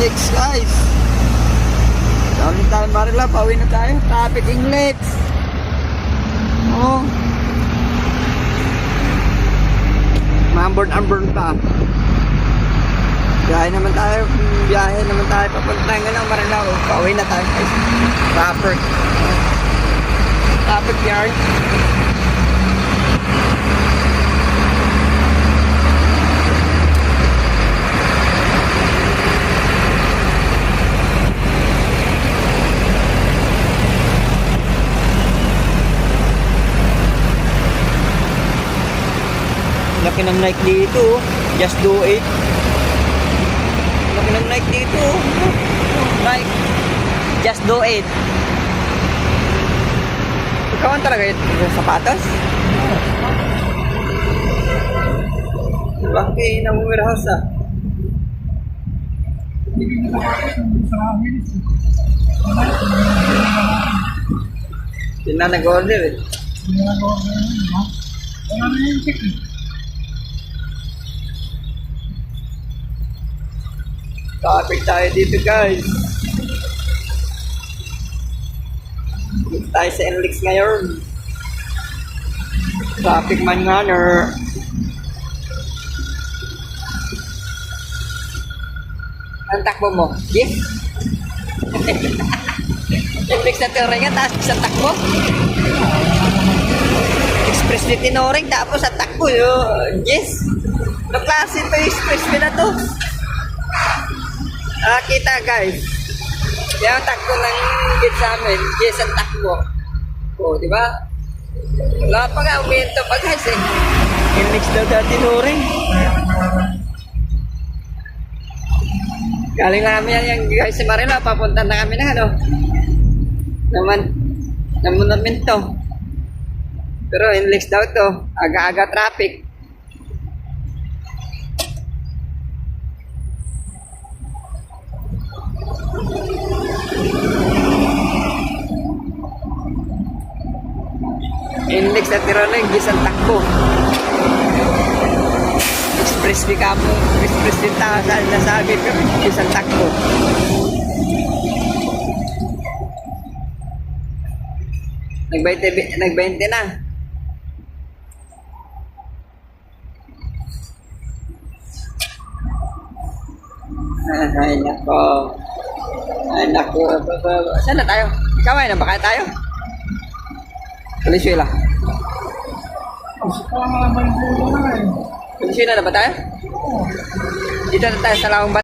Inlex guys. Dami tayo Marila, pauwi na tayo. Traffic Inlex. Oh. Mamborn pa. Biyahe naman tayo papunta ng Marila. Pauwi na tayo guys. Traffic yard. Laki ng Nike dito. Just do it. Laki ng Nike dito. Nike. Just do it. Ikaw ang talaga yung sapatos? Laki ng warehouse ah. Yun na nag-order eh. Traffic tayo dito guys. Dito tayo sa Inlex ngayon. Traffic manhunter. Ang takbo mo? Yes? Inlex na teoring nga, tapos isang takbo. Express din tinoring, tapos ang takbo yun. Yes? Ano klase ito yung express din na to? Kita guys. Yung takbo ng gate sa amin. Yes, ang takbo. O, di ba? Wala pa nga, umihinto pa guys eh. Inlex daw dati nuring. Galing namin yan yung guys si Marila. Papunta na kami na ano. Naman to. Pero Inlex daw to. Aga-aga traffic. Inlex na tiroling, gisang takbo. Express di ka mo, express din tayo sa nasagit kami, gisang takbo. Nag-20 na. Ay, nako. Ay, nako. Saan na tayo? Ikaw ay, nabaka tayo? Venezuela. Venezuela na ba tayo? Dito na tayo sa Lawang Bat.